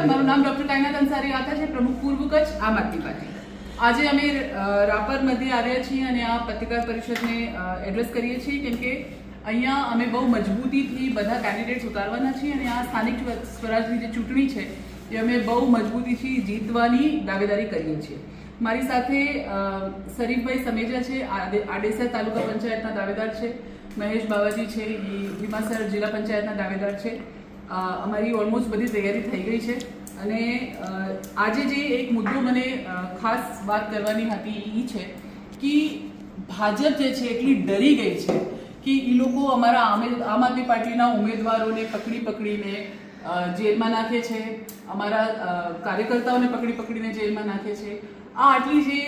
મારું નામ ડોક્ટર કાયનાત અંસારી આથા છે, પ્રમુખ પૂર્વ કચ્છ આમ આદમી પાર્ટી. આજે અમે રાપર મધ્યે આવ્યા છીએ અને આ પત્રકાર પરિષદને એડ્રેસ કરીએ છીએ કેમ કે અહીંયા અમે બહુ મજબૂતીથી બધા કેન્ડિડેટ્સ ઉતારવાના છીએ અને આ સ્થાનિક સ્વરાજની જે ચૂંટણી છે એ અમે બહુ મજબૂતીથી જીતવાની દાવેદારી કરીએ છીએ. મારી સાથે શરીફભાઈ સમેજા છે, આડેસર તાલુકા પંચાયતના દાવેદાર છે. મહેશ બાવાજી છે, એ ભીમાસર જિલ્લા પંચાયતના દાવેદાર છે. અમારી ઓલમોસ્ટ બધી તૈયારી થઈ ગઈ છે અને આજે જે એક મુદ્દો મને ખાસ વાત કરવાની હતી એ છે કે ભાજપ જે છે એટલી ડરી ગઈ છે કે એ લોકો અમારા આમ આદમી પાર્ટીના ઉમેદવારોને પકડીને જેલમાં નાખે છે, અમારા કાર્યકર્તાઓને પકડીને જેલમાં નાખે છે. આ આટલી જે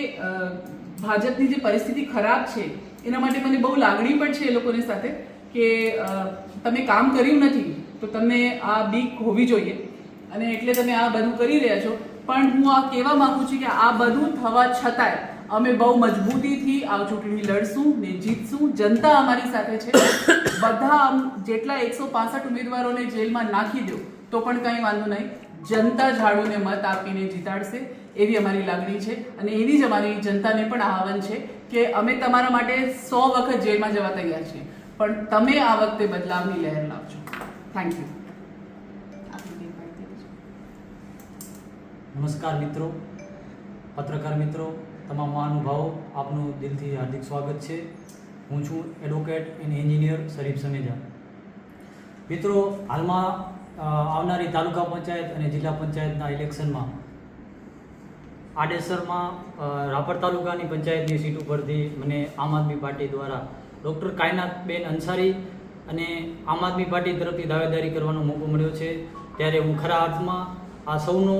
ભાજપની જે પરિસ્થિતિ ખરાબ છે એના માટે મને બહુ લાગણી પણ છે એ લોકોની સાથે કે તમે કામ કર્યું નથી તો તમને આ બીક હોવી જોઈએ અને એટલે તમે આ બધું કરી રહ્યા છો. પણ હું આ કહેવા માંગુ છું કે આ બધું થવા છતાંય અમે બહુ મજબૂતીથી આ ચૂંટણી લડશું ને જીતશું. જનતા અમારી સાથે છે. બધા જેટલા 165 ઉમેદવારોને જેલમાં નાખી દો તો પણ કંઈ વાંધો નહીં, જનતા ઝાડુને મત આપીને જીતાડશે એવી અમારી લાગણી છે અને એવી જ અમારી જનતાને પણ આહવાન છે કે અમે તમારા માટે 100 વખત જેલમાં જવા તૈયાર છીએ પણ તમે આ વખતે બદલાવની લહેર લાવજો. Thank you. નમસ્કાર મિત્રો, પત્રકાર મિત્રો, તમામ મહાનુભાવો, આપનું દિલથી હાર્દિક સ્વાગત છે. હું છું એડવોકેટ એન્ડ એન્જિનિયર શરીફ સમેજા. મિત્રો, હાલમાં આવનારી તાલુકા પંચાયત અને જિલ્લા પંચાયતના ઇલેક્શનમાં આડેસરમાં રાપર તાલુકાની પંચાયતની સીટ ઉપરથી મને આમ આદમી પાર્ટી દ્વારા ડૉક્ટર કાયનાતબેન અંસારી અને આમ આદમી પાર્ટી તરફથી દાવેદારી કરવાનો મોકો મળ્યો છે. ત્યારે હું ખરા અર્થમાં આ સૌનો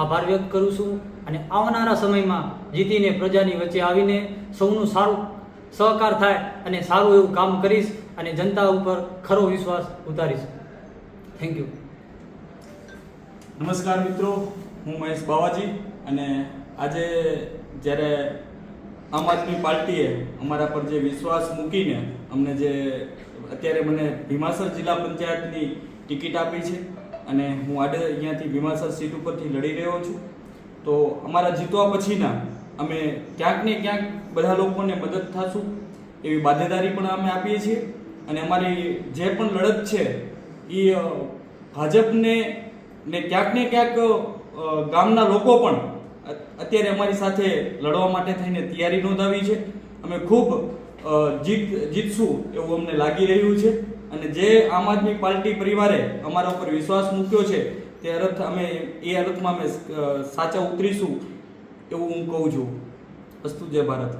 આભાર વ્યક્ત કરું છું અને આવનારા સમયમાં જીતીને પ્રજાની વચ્ચે આવીને સૌનું સારું સહકાર થાય અને સારું એવું કામ કરીશ અને જનતા ઉપર ખરો વિશ્વાસ ઉતારીશ. Thank you. નમસ્કાર મિત્રો, હું મહેશ બાવાજી અને આજે જ્યારે આમ આદમી પાર્ટીએ અમારા પર જે વિશ્વાસ મૂકીને અમને જે અત્યારે મને ભીમાસર જિલ્લા પંચાયતની ટિકિટ આપી છે અને હું અહીંયાથી ભીમાસર સીટ ઉપરથી લડી રહ્યો છું, તો અમારા જીતવા પછીના અમે ક્યાંક ને ક્યાંક બધા લોકોને મદદ થશું એવી બાધ્યદારી પણ અમે આપીએ છીએ અને અમારી જે પણ લડત છે એ ભાજપને ને ક્યાંક ને ક્યાંક ગામના લોકો પણ અત્યારે અમારી સાથે લડવા માટે થઈને તૈયારી નોંધાવી છે. અમે ખૂબ જીતશું એવું અમને લાગી રહ્યું છે અને જે આમ આદમી પાર્ટી પરિવારે અમારા ઉપર વિશ્વાસ મૂક્યો છે તે અર્થમાં અમે સાચા ઉતરીશું એવું હું કહું છું. અસ્તુ. જય ભારત.